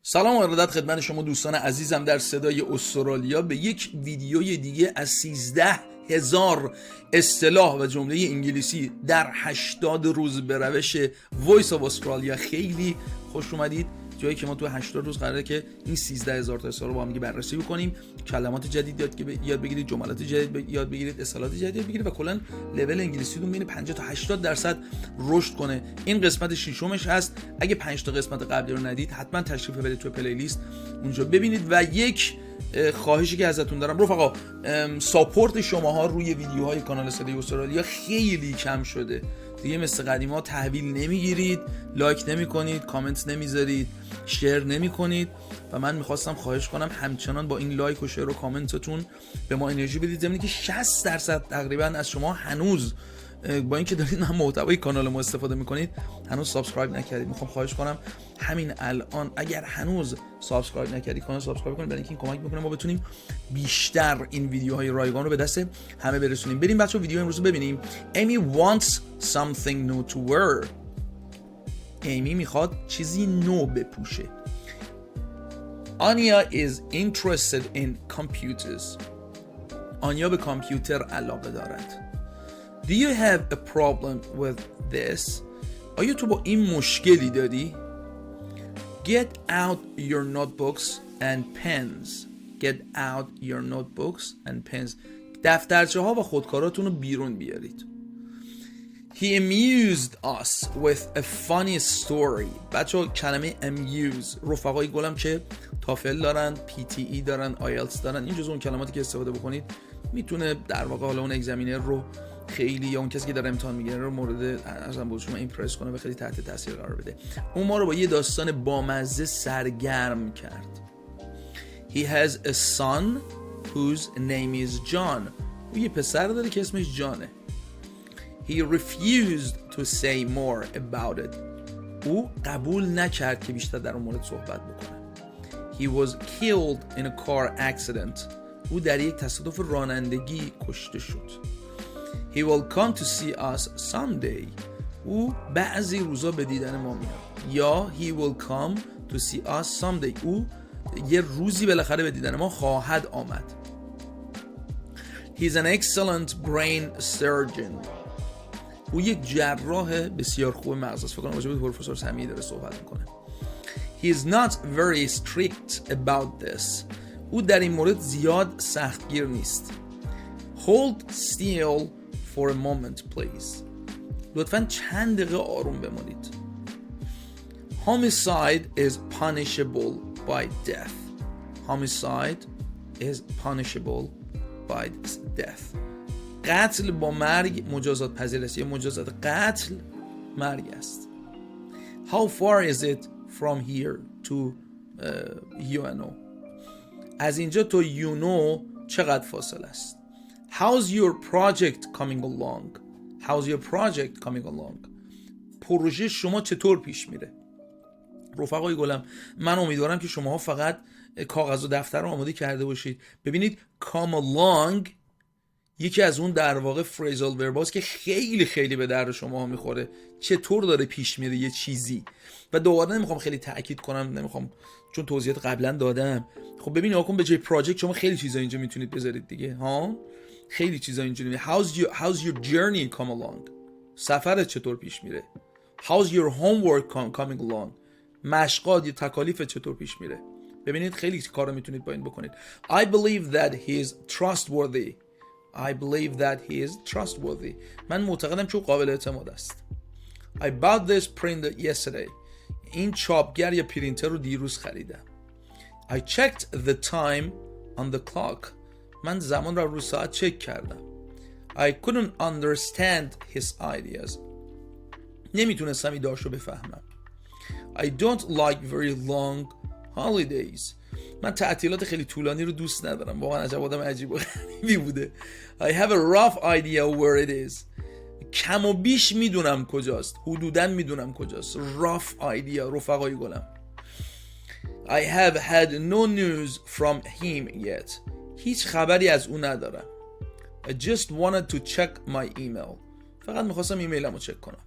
سلام و ارادت خدمت شما دوستان عزیزم در صدای استرالیا به یک ویدیوی دیگه از 13,000 اصطلاح و جمله انگلیسی در 80 روز به روش وایس آف استرالیا. خیلی خوش اومدید، جایی که ما تو 80 روز قراره که این 13,000 تا اصطلاح رو با هم بررسی بکنیم، کلمات جدید یاد بگیرید، جملات جدید یاد بگیرید، اصطلاحات جدید یاد بگیرید و کلا لول انگلیسیتون بین 50 تا 80% رشد کنه. این قسمت ششمش هست. اگه 5 تا قسمت قبلی رو ندید حتما تشریف ببرید تو پلیلیست اونجا ببینید. و یک خواهشی که ازتون دارم رفقا، ساپورت شماها روی ویدیوهای کانال صدای استرالیا خیلی کم شده دیگه. مثل قدیما تحویل نمیگیرید، لایک نمیکنید، کامنت نمیذارید، شیر نمیکنید و من میخواستم خواهش کنم همچنان با این لایک و شیر و کامنتتون به ما انرژی بدید، زمینی که 60% تقریبا از شما هنوز با اینکه دارید هم محتوای کانال ما استفاده میکنید هنوز سابسکرایب نکردید. میخوام خواهش کنم همین الان اگر هنوز سابسکرایب نکردید کانال سابسکرایب کنید، برای اینکه این کمک میکنه ما بتونیم بیشتر این ویدیوهای رایگان رو به دست همه برسونیم. بریم بچه‌ها ویدیو امروز رو ببینیم. Amy wants something new to wear. ایمی میخواد چیزی نو بپوشه. Anya is interested in computers. آنیا به کامپیوتر علاقه دارد. Do you have a problem with this? آیا تو با این مشکلی داری؟ Get out your notebooks and pens. Get out your notebooks and pens. دفترچه ها و خودکاراتون رو بیرون بیارید. He amused us with a funny story. بچه کلمه amuse رفقای گلم که تافل دارن، PTE دارن، IELTS دارن، این جزو اون کلماتی که استفاده بکنید میتونه در واقع حالا اون اگزامینر رو خیلی یا اون کسی که داره امتحان میگیره رو مورد ارزم بود شما ایمپرس کنه و خیلی تحت تاثیر قرار بده. اون ما رو با یه داستان بامزه سرگرم کرد. He has a son whose name is John. او یه پسر داره که اسمش جانه. He refused to say more about it. او قبول نکرد که بیشتر در اون مورد صحبت بکنه. He was killed in a car accident. او در یک تصادف رانندگی کشته شد. He will come to see us someday. او بعضی روزا به دیدن ما میاد. یا he will come to see us someday. او یه روزی بالاخره به دیدن ما خواهد آمد. He's an excellent brain surgeon. او یک جراح بسیار خوب مغز است. فکر کنم راجع به پروفسور سمیعی داره صحبت میکنه. He is not very strict about this. او در این مورد زیاد سختگیر نیست. Hold still for a moment please. لطفاً چند دقیقه آروم بمانید. Homicide is punishable by death. Homicide is punishable by death. قتل با مرگ مجازات پذیر است. یا مجازات قتل مرگ است. How far is it from here to UNO? از اینجا تا یونو چقدر فاصله است؟ How's your project coming along? How's your project coming along? پروژه شما چطور پیش میره؟ رفقای گلم من امیدوارم که شماها فقط کاغذ و دفتر رو آماده کرده باشید. ببینید come along یکی از اون در واقع فریزال ورباست که خیلی خیلی به درد شما میخوره. چطور داره پیش میره یه چیزی. و دوباره نمیخوام خیلی تاکید کنم، نمیخوام چون توضیحات قبلا دادم. خب ببینید آقا به جای پراجکت شما خیلی چیزا اینجا میتونید بذارید دیگه ها. خیلی چیزا اینجوری. How's your journey come along? سفرت چطور پیش میره؟ How's your homework coming along? مشقات یا تکالیف چطور پیش میره؟ ببینید خیلی کارا میتونید با این بکنید. I believe that he is trustworthy. I believe that he is trustworthy. من معتقدم که او قابل اعتماد است. I bought this printer yesterday. این چاپگر یا پرینتر رو دیروز خریدم. I checked the time on the clock. من زمان رو ساعت چک کردم. I couldn't understand his ideas. نمیتونستم ایده‌اش رو بفهمم. I don't like very long holidays. من تعطیلات خیلی طولانی رو دوست ندارم. واقعا عجب آدم عجیب و غریبی بوده. I have a rough idea where it is. کم و بیش میدونم کجاست. حدوداً میدونم کجاست. rough idea رفقای گلم. I have had no news from him yet. هیچ خبری از اون ندارم. I just wanted to check my email. فقط میخواستم ایمیلمو چک کنم.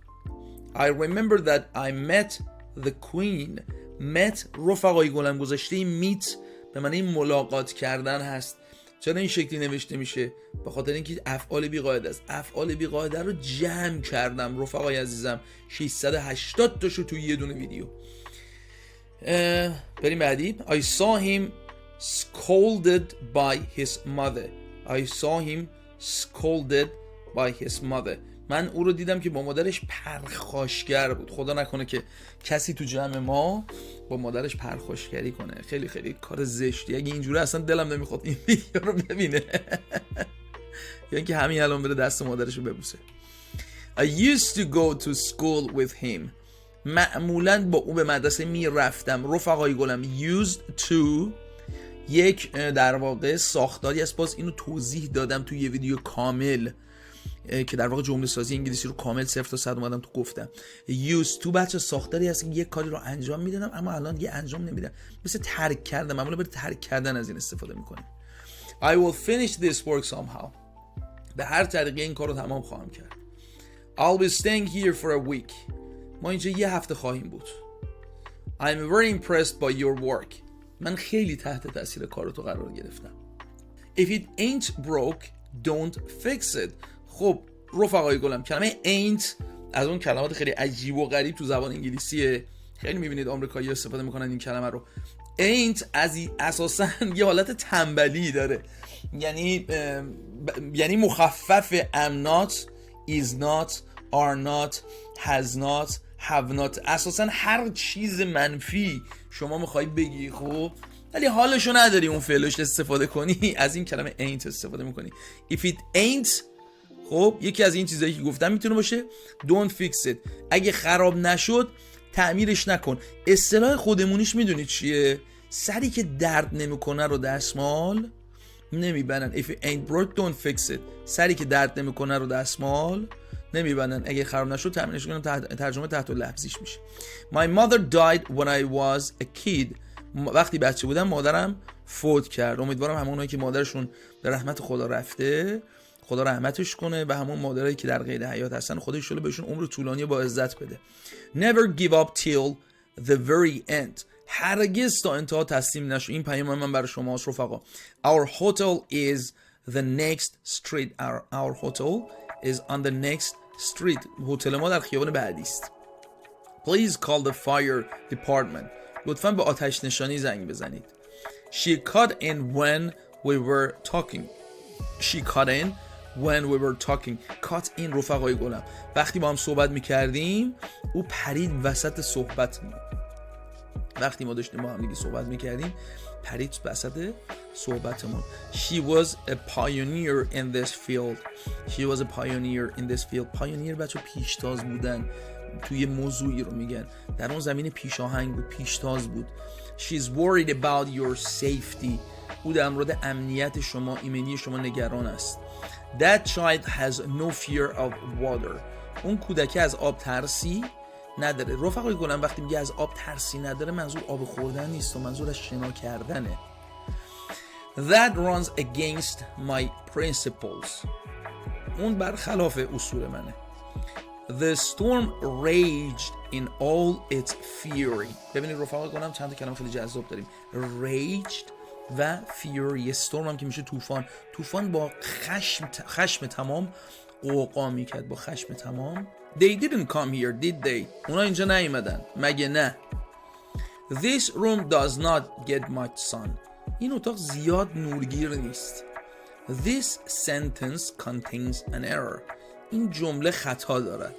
I remember that I met the queen met رفقای گلم گذاشته میت به معنی ملاقات کردن هست. چرا این شکلی نوشته میشه؟ به خاطر اینکه افعال بی قاعده است. افعال بی قاعده رو جمع کردم رفقای عزیزم، 680 تاشو توی یه دونه ویدیو. بریم بعدی. I saw him scolded by his mother. I saw him scolded by his mother. من او رو دیدم که با مادرش پرخاشگر بود. خدا نکنه که کسی تو جمع ما با مادرش پرخاشگری کنه. خیلی خیلی کار زشتی. اگه اینجوری اصلا دلم نمیخواد این ویدیو رو ببینه. یعنی که همین الان بره دست مادرش رو ببوسه. I used to go to school with him. معمولاً با او به مدرسه میرفتم. رفقای گلم used to یک در واقع ساختاری است. باز اینو توضیح دادم توی یه ویدیو کامل که در واقع جمله سازی انگلیسی رو کامل 0 تا 100 اومدم تو گفتم. used to بچه ساختاری هست که یک کاری رو انجام میدادم اما الان دیگه انجام نمیدم. مثل ترک کردن. معمولا برای ترک کردن از این استفاده میکنیم. I will finish this work somehow. به هر طریقی این کار رو تمام خواهم کرد. I'll be staying here for a week. ما اینجا یه هفته خواهیم بود. I'm very impressed by your work. من خیلی تحت تاثیر کار تو قرار گرفتم. If it ain't broke, don't fix it. خب رفقای گلم کلمه ain't از اون کلمات خیلی عجیب و غریب تو زبان انگلیسیه. خیلی میبینید آمریکایی‌ها استفاده میکنن این کلمه رو. ain't اساساً یه حالت تنبلی داره. یعنی مخفف am not, is not, are not, has not, have not. اساساً هر چیز منفی شما میخوای بگی خب ولی حالشو نداری اون فعلش استفاده کنی، از این کلمه ain't استفاده میکنی. If it ain't خب یکی از این چیزایی که گفتم میتونه باشه don't fix it. اگه خراب نشد تعمیرش نکن. اصطلاح خودمونیش میدونید چیه؟ سری که درد نمیکنه رو دستمال نمیبندن. If it ain't broke don't fix it. سری که درد نمیکنه رو دستمال نمیبندن. اگه خراب نشد تعمیرش کنن. ترجمه تحت لفظیش میشه. My mother died when I was a kid. وقتی بچه بودم مادرم فوت کرد. امیدوارم همونایی که مادرشون به رحمت خدا رفته خدا رحمتش کنه و همون مادرایی که در قید حیات هستن خدا ان شاءالله بهشون عمر طولانی با عزت بده. Never give up till the very end. هرگز تا انتها تسلیم نشو. این پیام من برای شماست رفقا. Our hotel is the next street. Our hotel is on the next street. هتل ما در خیابان بعدی است. Please call the fire department. لطفاً به آتش نشانی زنگ بزنید. She cut in when we were talking. She cut in when we were talking. cut in رفقای گلم وقتی با هم صحبت میکردیم او پرید وسط صحبتمون. وقتی ما داشتیم با هم دیگه صحبت میکردیم پرید وسط صحبتمون. She was a pioneer in this field. She was a pioneer in this field. pioneer بچه پیشتاز بودن توی موضوعی رو میگن. در اون زمین پیشاهنگ بود، پیشتاز بود. She's worried about your safety. او در مورد امنیت شما، ایمنی شما نگران است. That child has no fear of water. اون کودکی از آب ترسی نداره. رفقای گلم وقتی میگه از آب ترسی نداره منظور آب خوردن نیست و منظور از شنا کردنه. That runs against my principles. اون برخلاف اصول منه. The storm raged in all its fury. ببینید رفقای گلم چند تا کلمه خیلی جذاب داریم. Raged و fury. storm هم که میشه طوفان. طوفان با خشم تمام قوقا میکرد. با خشم تمام. They didn't come here, did they? اونا اینجا نیومدن مگه نه؟ This room does not get much sun. این اتاق زیاد نورگیر نیست. This sentence contains an error. این جمله خطا دارد.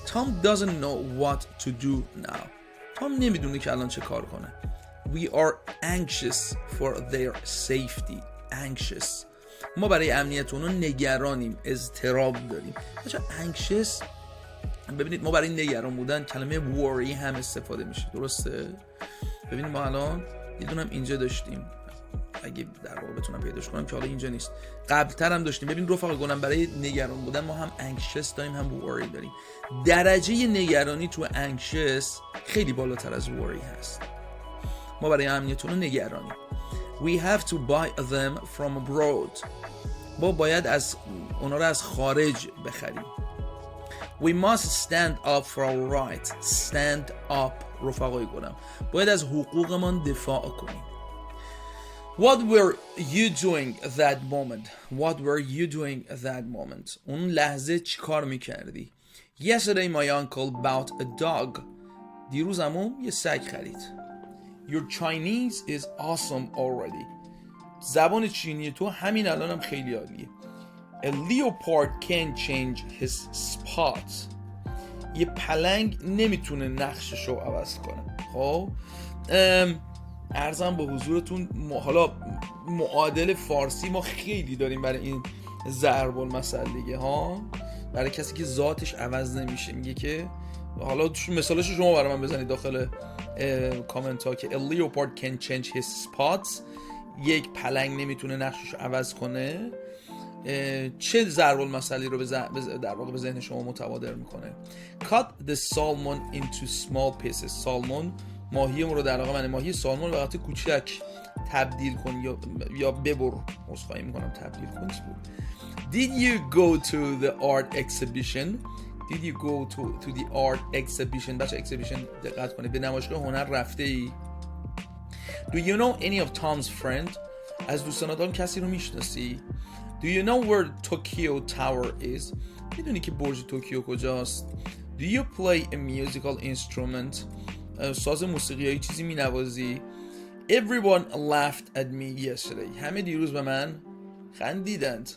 Tom doesn't know what to do now. تام نمیدونه که الان چه کار کنه. We are anxious for their safety. Anxious. ما برای امنیت اونو نگرانیم، اضطراب داریم. بچه anxious ببینید ما برای نگران بودن کلمه worry هم استفاده میشه. درسته؟ ببینید ما الان یه دونم اینجا داشتیم. اگه در واقع بتونم پیداش کنم که حالا اینجا نیست. قبل‌تر هم داشتیم. ببین رفقا گلم برای نگران بودن ما هم anxious داریم هم worry داریم. درجه نگرانی تو anxious خیلی بالاتر از worry هست. ما برای امنیتون رو نگرانیم. We have to buy them from abroad. ما باید از اونا رو از خارج بخریم. We must stand up for our rights. Stand up رفقای گلم. باید از حقوقمان دفاع کنیم. What were you doing at that moment? What were you doing at that moment? اون لحظه چی کار میکردی؟ Yesterday my uncle bought a dog. دیروز عموم یه سگ خرید. Your Chinese is awesome already. زبان چینی تو همین الانم خیلی عالیه. A leopard can't change his spots. یه پلنگ نمیتونه نقششو عوض کنه. خب عرضم به حضورتون حالا معادل فارسی ما خیلی داریم برای این ضرب المثل دیگه ها، برای کسی که ذاتش عوض نمیشه. میگه که حالا مثالش شما برای من بزنید داخل کامنت ها که a leopard can change his spots، یک پلنگ نمیتونه نقشش عوض کنه. چه ضرب المثلی رو در واقع به ذهن شما متبادر میکنه؟ Cut the salmon into small pieces. سالمون ماهی رو در واقع من ماهی سالمون به قطع کوچک تبدیل کن یا ببر. عذرخواهی میکنم تبدیل کن. Did you go to the art exhibition? Did you go to the art exhibition؟ بچه exhibition دقت کنید، به نمایشگاه هنر رفته ای؟ Do you know any of Tom's friend؟ از دوستان تام کسی رو میشناسی؟ Do you know where Tokyo Tower is؟ میدونی که برج توکیو کجاست؟ Do you play a musical instrument؟ ساز موسیقیایی چیزی مینوازی؟ Everyone laughed at me yesterday. همه دیروز به من خندیدند.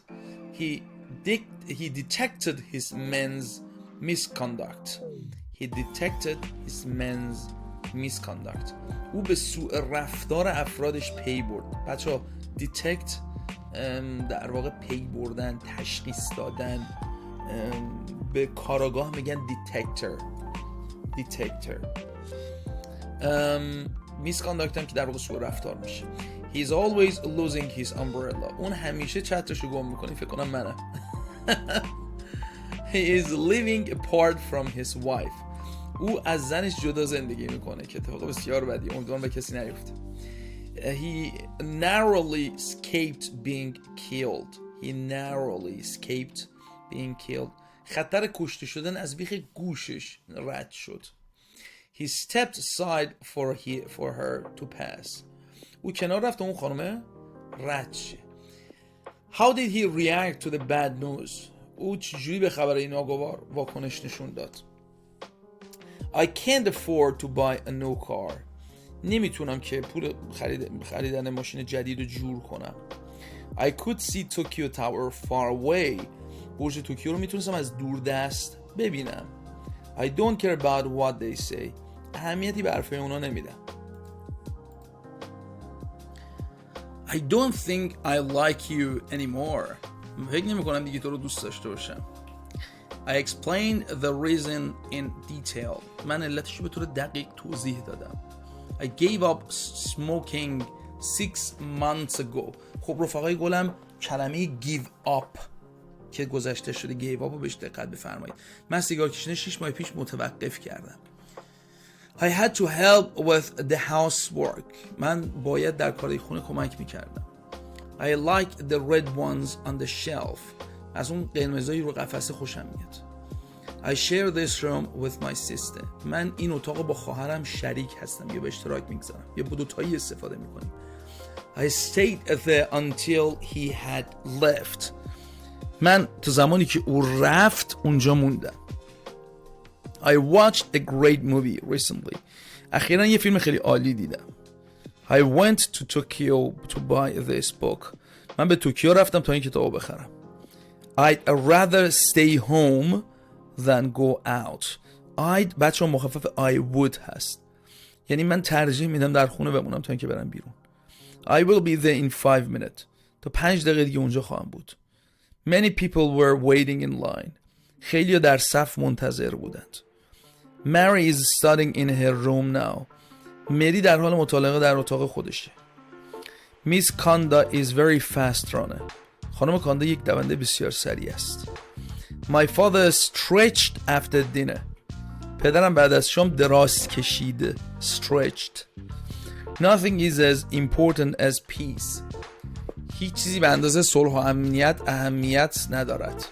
He detected his men's misconduct. He detected his men's misconduct. او به سوء رفتار افرادش پی برد. بچه‌ها detect در واقع پی بردن، تشخیص دادن. به کاراگاه میگن detector. misconduct هم که در واقع سوء رفتار میشه. He's always losing his umbrella. اون همیشه چترشو گم میکنه. فکر کنم منم. He is living apart from his wife. او از زنش جدا زندگی میکنه که اتفاق بسیار بدی، امیدوارم به کسی نیفته. He narrowly escaped being killed. خطر کشته شدن از بیخ گوشش رد شد. He stepped aside for her to pass. او کنار رفت اون خانمه رد شه. How did he react to the bad news؟ او چجوری به خبر ناگوار واکنش نشون داد؟ I can't afford to buy a new car. نمیتونم که پول خریدن ماشین جدید رو جور کنم. I could see Tokyo Tower far away. برج توکیو رو میتونستم از دور دست ببینم. I don't care about what they say. اهمیتی به حرفای اونا نمیدم. I don't think I like you anymore. فکر نمی کنم دیگه تو رو دوست داشته باشم. I explained the reason in detail. من علتش رو به طور دقیق توضیح دادم. I gave up smoking 6 months ago. خب رفقای گلم کلمه give up که گذشته شده gave up رو بهش دقت بفرمایید. من سیگار کشیدن 6 ماه پیش متوقف کردم. I had to help with the housework. من باید در کارهای خونه کمک میکردم. I like the red ones on the shelf. از اون قرمزایی رو قفسه خوشم میاد. I share this room with my sister. من این اتاق با خواهرم شریک هستم یا به اشتراک میگذارم یا با دوتایی استفاده میکنیم. I stayed there until he had left. من تا زمانی که او رفت اونجا موندم. I watched a great movie recently. اخیراً یه فیلم خیلی عالی دیدم. I went to Tokyo to buy this book. من به توکیو رفتم تا این کتابو بخرم. I'd rather stay home than go out. I'd بچه ها مخفف I would هست. یعنی من ترجیح میدم در خونه بمونم تا اینکه برم بیرون. I will be there in 5 minutes. تا 5 دقیقه دیگه اونجا خواهم بود. Many people were waiting in line. خیلی در صف منتظر بودند. Mary is studying in her room now. مری در حال مطالعه در اتاق خودشه. Miss Kanda is very fast runner. خانم کاندا یک دونده بسیار سریع است. My father stretched after dinner. پدرم بعد از شام دراز کشید. Stretched. Nothing is as important as peace. هیچ چیزی به اندازه صلح و امنیت اهمیت ندارد.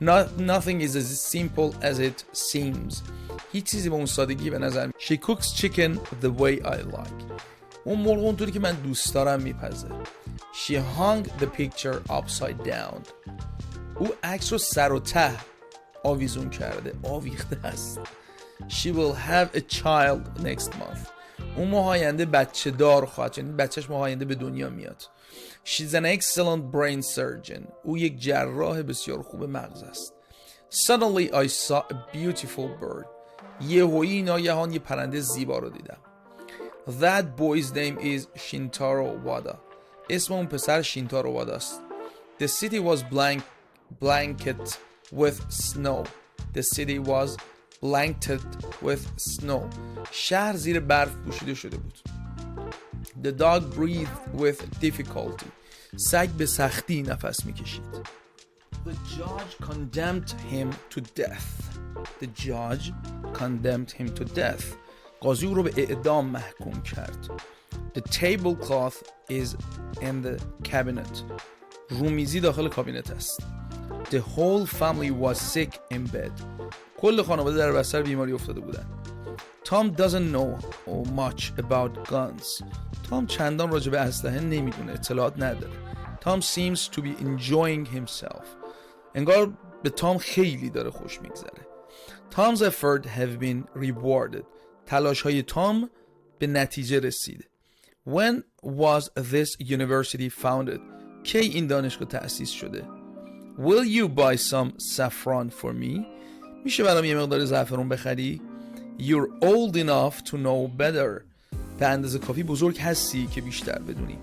Nothing is as simple as it seems. هیچ چیزی به اون سادگی به نظر She cooks chicken the way I like. اون مرغ اونطوری که من دوست دارم میپزه. She hung the picture upside down. او عکس رو سر و ته آویزون کرده، آویخته است. She will have a child next month. اون ماه آینده بچه دار خواهد، یعنی بچهش ماه آینده به دنیا میاد. She's an excellent brain surgeon. او یک جراح بسیار خوب مغز است. Suddenly I saw a beautiful bird. یهویی ناگهان یه پرنده زیبا رو دیدم. That boy's name is Shintaro Wada. اسم اون پسر شینتارو وادا است. The city was blanketed with snow. The city was blanketed with snow. شهر زیر برف پوشیده شده بود. The dog breathed with difficulty. سگ به سختی نفس میکشید. The judge condemned him to death. The judge condemned him to death. قاضی او رو به اعدام محکوم کرد. The tablecloth is in the cabinet. رومیزی داخل کابینت است. The whole family was sick in bed. کل خانواده در بستر بیماری افتاده بودند. Tom doesn't know much about guns. تام چندان راجع به اسلحه نمیدونه، اطلاعات نداره. Tom seems to be enjoying himself. انگار به تام خیلی داره خوش میگذره. Tom's effort have been rewarded. تلاش های تام به نتیجه رسیده. When was this university founded? کی این دانشگاه تأسیس شده؟ Will you buy some saffron for me? میشه برام یه مقدار زعفرون بخری؟ You're old enough to know better. به اندازه کافی بزرگ هستی که بیشتر بدونی.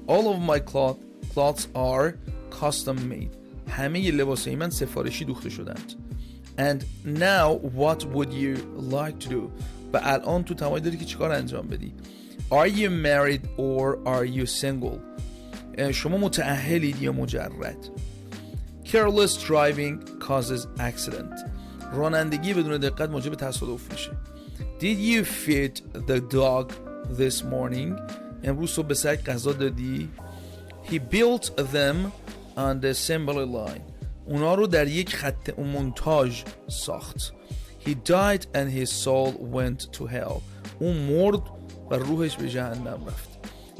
All of my clothes are custom made. همه لباسای من سفارشی دوخته شدند. And now what would you like to do? و الان تو تمایل داری که چیکار انجام بدی؟ Are you married or are you single? شما متأهلید یا مجرد؟ Careless driving causes accident. رانندگی بدون دقت موجب تصادف میشه. Did you feed the dog this morning? امروز صبح به سگ غذا دادی؟ He built them on the assembly line. اونا رو در یک خط مونتاژ ساخت. He died and his soul went to hell. اون مرد و روحش به جهنم رفت.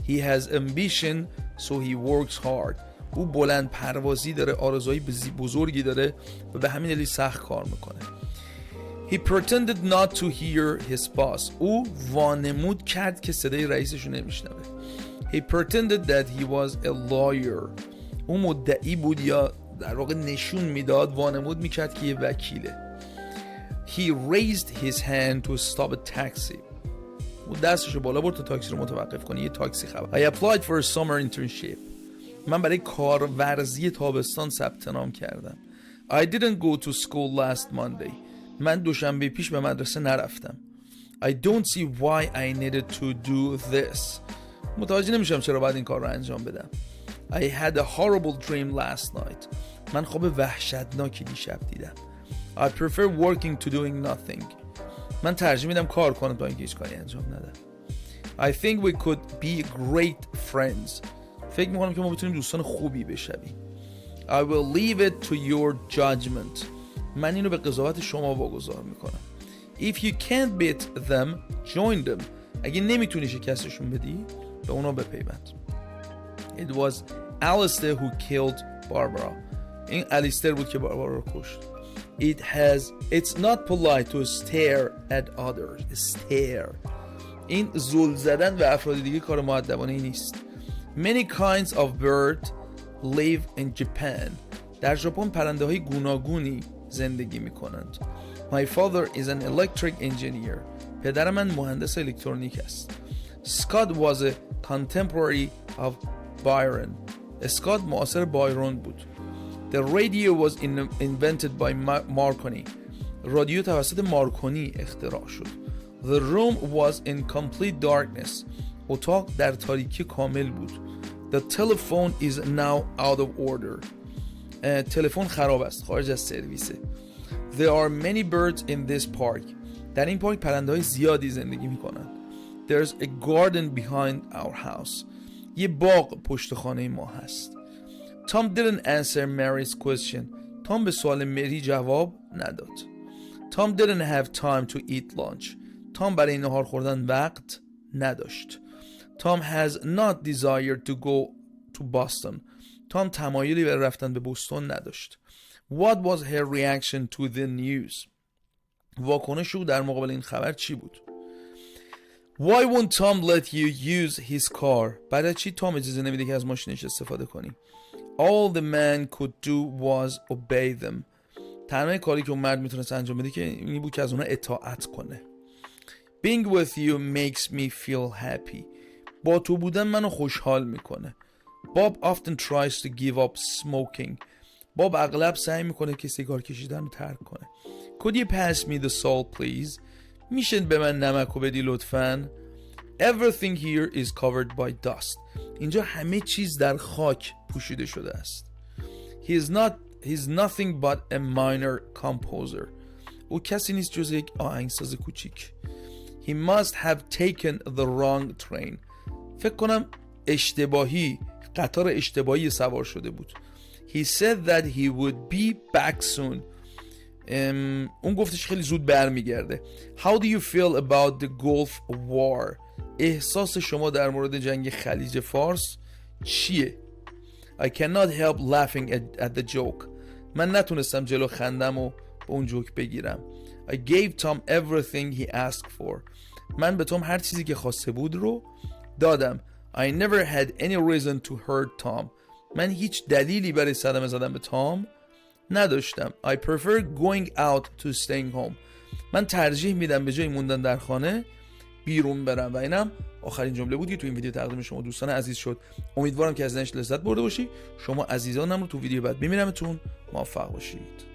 He has ambition so he works hard. او بلند پروازی داره، آرزوهای بزرگی داره و به همین دلیل سخت کار میکنه. He pretended not to hear his boss. او وانمود کرد که صدای رئیسش رو نمیشنوه. He pretended that he was a lawyer. او مدعی بود یا در واقع نشون میداد، وانمود میکرد که یه وکیله. He raised his hand to stop a taxi. او دستش رو بالا برد تا تاکسی رو متوقف کنه. یه تاکسی خبر. I applied for a summer internship. من برای کارورزی تابستان ثبت نام کردم. I didn't go to school last Monday. من دوشنبه پیش به مدرسه نرفتم. I don't see why I needed to do this. متوجه نمیشم چرا باید این کار رو انجام بدم. I had a horrible dream last night. من خواب وحشتناکی دیشب دیدم. I prefer working to doing nothing. من ترجیح میدم کار کنم تا اینکه هیچ کاری انجام ندم. I think we could be great friends. فکر میکنم که ما بتونیم دوستان خوبی بشویم. I will leave it to your judgment. من اینو به قضاوت شما واگذار میکنم. If you can't beat them, join them. اگه نمیتونی شکستشون بدی، به اونا بپیوند. It was Alistair who killed Barbara. این الیستر بود که باربارا رو کشت. It's not polite to stare at others. Stare. این زل زدن به افراد دیگه کار مؤدبانه نیست. Many kinds of birds live in Japan. در ژاپن پرنده های گوناگونی زندگی می کنند. My father is an electric engineer. پدر من مهندس الکترونیک است. Scott was a contemporary of Byron. اسکات معاصر بایرون بود. The radio was invented by Marconi. رادیو توسط مارکونی اختراع شد. The room was in complete darkness. اتاق در تاریکی کامل بود. The telephone is now out of order. تلفن خراب است، خارج از سرویسه. There are many birds in this park. در این پارک پرنده های زیادی زندگی می کنند. There's a garden behind our house. یه باغ پشت خانه ما هست. Tom didn't answer Mary's question. تام به سوال مری جواب نداد. تام didn't have time to eat lunch. تام برای نهار خوردن وقت نداشت. تام has not desired to go to Boston. تام تمایلی برای رفتن به بوستون نداشت. What was her reaction to the news? واکنش او در مقابل این خبر چی بود؟ Why won't Tom let you use his car? برای چی تام اجازه نمیده که از ماشینش استفاده کنی؟ All the man could do was obey them. تنها کاری که اون مرد میتونست انجام بده که این بود که از اونها اطاعت کنه. Being with you makes me feel happy. با تو بودن منو خوشحال میکنه. Bob often tries to give up smoking. باب اغلب سعی میکنه که سیگار کشیدن رو ترک کنه. Could you pass me the salt please? میشه به من نمکو بدی لطفاً؟ Everything here is covered by dust. اینجا همه چیز در خاک پوشیده شده است. He's nothing but a minor composer. او کسی نیست جز یک آهنگساز کوچیک. He must have taken the wrong train. فکر کنم قطار اشتباهی سوار شده بود. He said that he would be back soon. اون گفتش خیلی زود برمیگرده. How do you feel about the Gulf War? احساس شما در مورد جنگ خلیج فارس چیه؟ I cannot help laughing at the joke. من نتونستم جلو خندم و به اون جوک بگیرم. I gave Tom everything he asked for. من به توم هر چیزی که خواسته بود رو دادم. I never had any reason to hurt Tom. من هیچ دلیلی برای صدمه زدن به تام نداشتم. I prefer going out to staying home. من ترجیح میدم به جای موندن در خانه بیرون برم. و اینم آخرین جمله بود که تو این ویدیو تقدیم شما دوستان عزیز شد. امیدوارم که از اینش لذت برده باشی. شما عزیزانم رو تو ویدیو بعد ببینمتون. موفق باشید.